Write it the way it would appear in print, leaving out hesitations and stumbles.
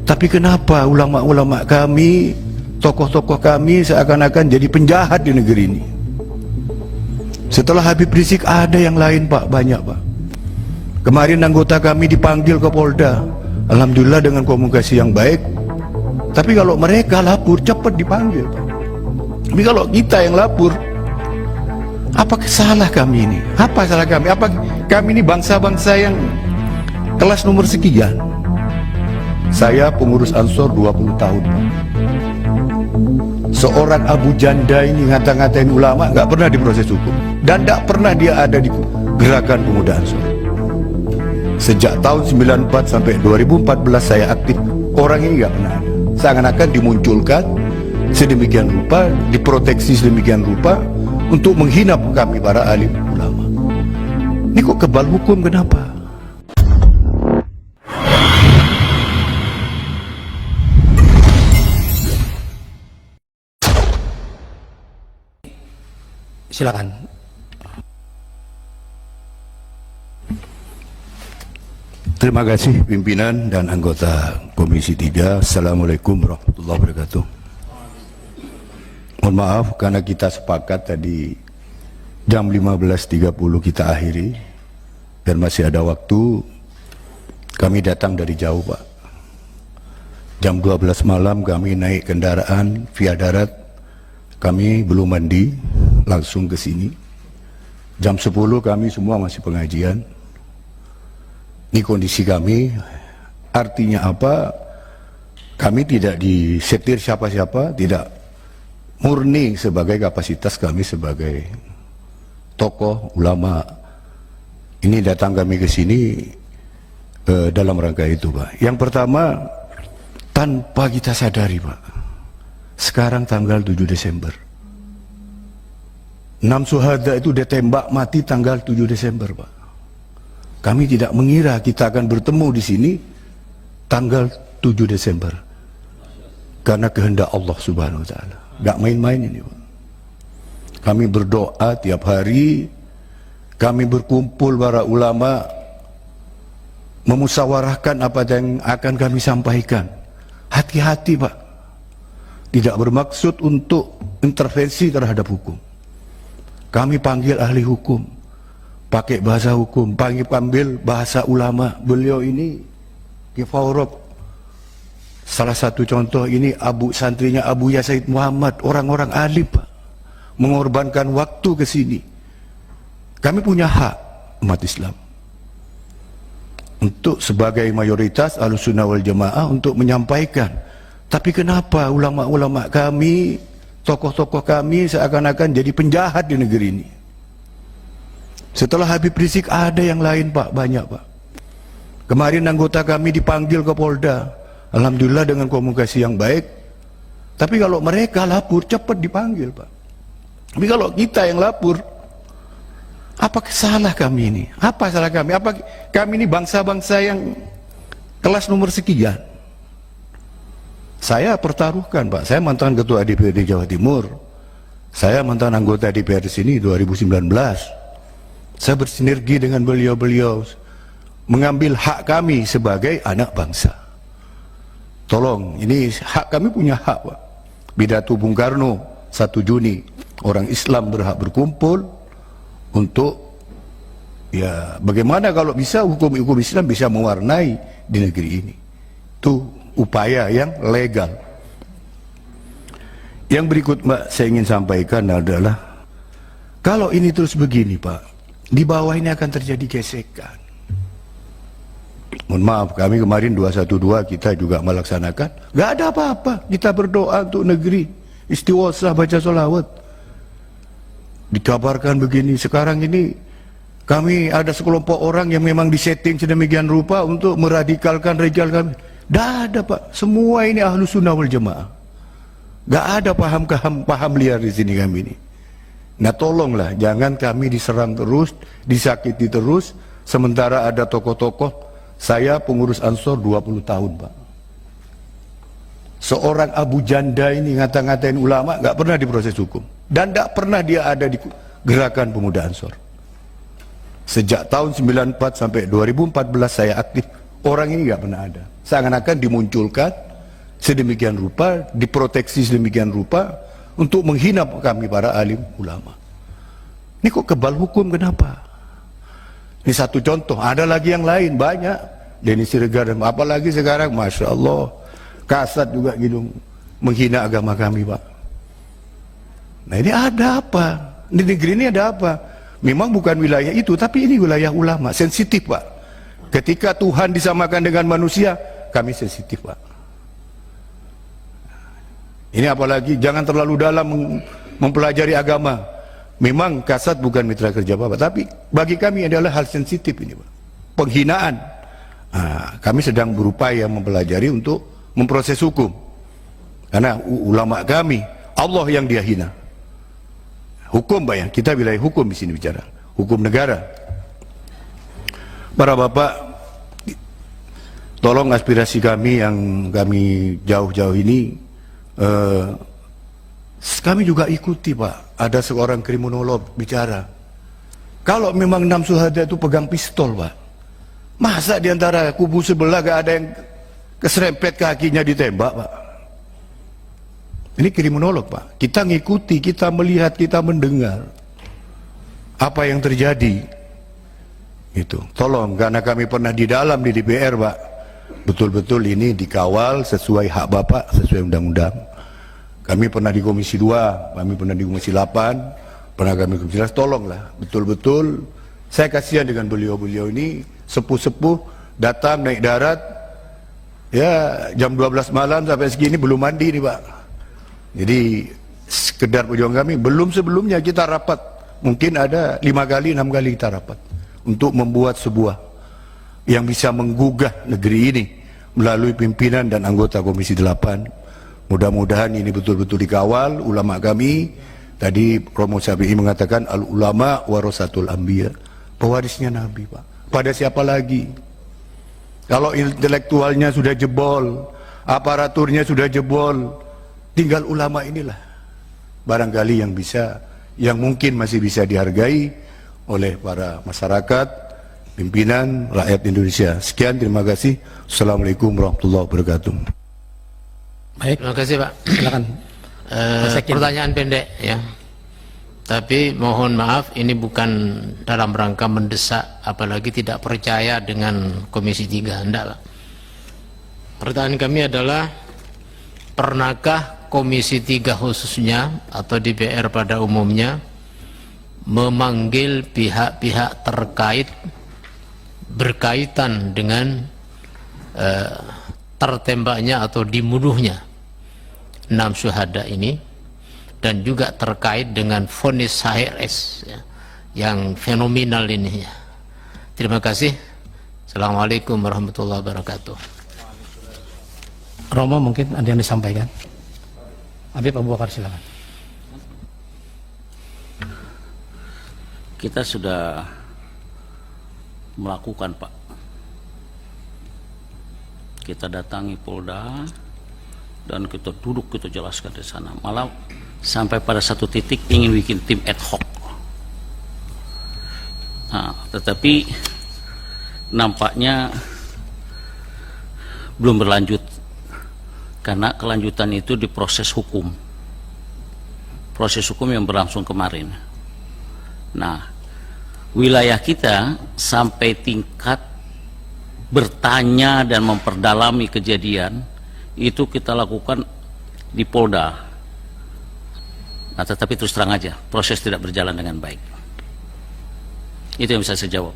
Tapi kenapa ulama-ulama kami, tokoh-tokoh kami seakan-akan jadi penjahat di negeri ini? Setelah Habib Rizik ada yang lain Pak, banyak Pak. Kemarin anggota kami dipanggil ke Polda, alhamdulillah dengan komunikasi yang baik. Tapi kalau mereka lapor cepat dipanggil Pak. Tapi kalau kita yang lapor, apa salah kami ini? Apa salah kami? Apa kami ini bangsa-bangsa yang kelas nomor sekian? Saya pengurus Ansor 20 tahun Pak. Seorang Abu Janda ini ngata-ngatain ulama nggak pernah diproses hukum, dan nggak pernah dia ada di gerakan pemuda Ansor. Sejak tahun 94 sampai 2014 saya aktif, orang ini nggak pernah ada. Seakan-akan dimunculkan sedemikian rupa, diproteksi sedemikian rupa untuk menghina kami para alim ulama. Ini kok kebal hukum, kenapa? Silakan. Terima kasih pimpinan dan anggota Komisi 3. Assalamualaikum warahmatullahi wabarakatuh. Mohon maaf karena kita sepakat tadi jam 15.30 kita akhiri, dan masih ada waktu. Kami datang dari jauh Pak. Jam 12 malam kami naik kendaraan via darat. Kami belum mandi, langsung ke sini. Jam 10 kami semua masih pengajian. Ini kondisi kami, artinya apa? Kami tidak disetir siapa-siapa, tidak, murni sebagai kapasitas kami sebagai tokoh ulama. Ini datang kami ke sini dalam rangka itu Pak. Yang pertama, tanpa kita sadari Pak, sekarang tanggal 7 Desember. 6 syuhada itu ditembak mati tanggal 7 Desember Pak. Kami tidak mengira kita akan bertemu di sini tanggal 7 Desember. Karena kehendak Allah Subhanahu wa taala. Gak main-main ini Pak. Kami berdoa tiap hari, kami berkumpul para ulama, memusyawarahkan apa yang akan kami sampaikan. Hati-hati Pak. Tidak bermaksud untuk intervensi terhadap hukum. Kami panggil ahli hukum, pakai bahasa hukum, panggil bahasa ulama. Beliau ini Kifaurok, salah satu contoh ini santrinya Abu Ya Said Muhammad, orang-orang alim Pak, mengorbankan waktu ke sini. Kami punya hak umat Islam untuk sebagai mayoritas Ahlussunnah wal Jamaah untuk menyampaikan. Tapi kenapa ulama-ulama kami, tokoh-tokoh kami seakan-akan jadi penjahat di negeri ini? Setelah Habib Rizik ada yang lain Pak, banyak Pak. Kemarin anggota kami dipanggil ke Polda, alhamdulillah dengan komunikasi yang baik. Tapi kalau mereka lapor cepat dipanggil Pak. Tapi kalau kita yang lapor, apa salah kami ini? Apa salah kami? Apa kami ini bangsa-bangsa yang kelas nomor sekian? Saya pertaruhkan Pak, saya mantan ketua DPRD Jawa Timur, saya mantan anggota DPR di sini 2019. Saya bersinergi dengan beliau-beliau mengambil hak kami sebagai anak bangsa. Tolong, ini hak kami, punya hak Pak. Pidato Bung Karno 1 Juni, orang Islam berhak berkumpul untuk, ya bagaimana kalau bisa hukum-hukum Islam bisa mewarnai di negeri ini. Itu upaya yang legal. Yang berikut Mbak saya ingin sampaikan adalah, kalau ini terus begini Pak, di bawah ini akan terjadi gesekan. Mohon maaf, kami kemarin 212 kita juga melaksanakan, gak ada apa-apa, kita berdoa untuk negeri, istighosah, baca sholawat. Dikabarkan begini, sekarang ini kami ada sekelompok orang yang memang disetting sedemikian rupa untuk meradikalkan rejal kami. Gak ada Pak, semua ini Ahlussunnah wal Jamaah. Gak ada paham liar di sini kami ini. Nah tolonglah, jangan kami diserang terus, disakiti terus, sementara ada tokoh-tokoh. Saya pengurus Ansor 20 tahun Pak. Seorang Abu Janda ini ngata-ngatain ulama, gak pernah diproses hukum, dan gak pernah dia ada di gerakan pemuda Ansor. Sejak tahun 94 sampai 2014 saya aktif, Orang ini nggak pernah ada. Seakan-akan dimunculkan sedemikian rupa, diproteksi sedemikian rupa untuk menghina kami para alim ulama. Ini kok kebal hukum, kenapa? Ini satu contoh, ada lagi yang lain banyak. Denny Siregar, apalagi sekarang, Masya Allah, Kasat juga gitu, menghina agama kami, Pak. Nah ini ada apa? Di negeri ini ada apa? Memang bukan wilayah itu, tapi ini wilayah ulama, sensitif, Pak. Ketika Tuhan disamakan dengan manusia, kami sensitif, Pak. Ini apalagi jangan terlalu dalam mempelajari agama. Memang Kasat bukan mitra kerja Bapak, tapi bagi kami adalah hal sensitif ini, Pak. Penghinaan. Nah, kami sedang berupaya mempelajari untuk memproses hukum. Karena ulama kami, Allah yang dia hina. Hukum, Pak, ya. Kita wilayah hukum di sini bicara. Hukum negara. Para Bapak, tolong aspirasi kami yang kami jauh-jauh ini, kami juga ikuti, Pak. Ada seorang kriminolog bicara, kalau memang 6 syuhada itu pegang pistol, Pak, masa diantara kubu sebelah gak ada yang keserempet kakinya ditembak, Pak? Ini kriminolog, Pak. Kita ngikuti, kita melihat, kita mendengar apa yang terjadi. Itu tolong, karena kami pernah di dalam di DPR, Pak, betul-betul ini dikawal sesuai hak Bapak, sesuai undang-undang. Kami pernah di Komisi 2, kami pernah di Komisi 8, pernah kami Komisi 11, tolonglah, betul-betul, saya kasihan dengan beliau-beliau ini, sepuh-sepuh, datang naik darat, ya jam 12 malam sampai segini belum mandi nih, Pak. Jadi, sekedar perjuangan kami, belum sebelumnya kita rapat, mungkin ada 5 kali, 6 kali kita rapat, untuk membuat sebuah yang bisa menggugah negeri ini, melalui pimpinan dan anggota Komisi 8, mudah-mudahan ini betul-betul dikawal. Ulama kami tadi Romo Syafi'i mengatakan al ulama warasatul anbiya, pewarisnya Nabi, Pak. Pada siapa lagi? Kalau intelektualnya sudah jebol, aparaturnya sudah jebol, tinggal ulama inilah barangkali yang bisa, yang mungkin masih bisa dihargai oleh para masyarakat, pimpinan, rakyat Indonesia. Sekian, terima kasih. Assalamualaikum warahmatullahi wabarakatuh. Baik, terima kasih, Pak. Silakan. Pertanyaan pendek, ya. Tapi mohon maaf, ini bukan dalam rangka mendesak, apalagi tidak percaya dengan Komisi 3. Enggak, Pak. Pertanyaan kami adalah, pernahkah Komisi 3 khususnya atau DPR pada umumnya memanggil pihak-pihak terkait berkaitan dengan tertembaknya atau dibunuhnya 6 syuhada ini, dan juga terkait dengan vonis HRS, ya, yang fenomenal ini, ya. Terima kasih. Assalamualaikum warahmatullahi wabarakatuh. Romo, mungkin ada yang disampaikan. Habib Abu Bakar, silakan. Kita sudah melakukan, Pak. Kita datangi Polda dan kita duduk, kita jelaskan di sana. Malah sampai pada satu titik ingin bikin tim ad hoc. Nah, tetapi nampaknya belum berlanjut karena kelanjutan itu di proses hukum. Proses hukum yang berlangsung kemarin. Nah, wilayah kita sampai tingkat bertanya dan memperdalami kejadian itu kita lakukan di Polda. Nah, tetapi terus terang aja proses tidak berjalan dengan baik. Itu yang bisa saya jawab.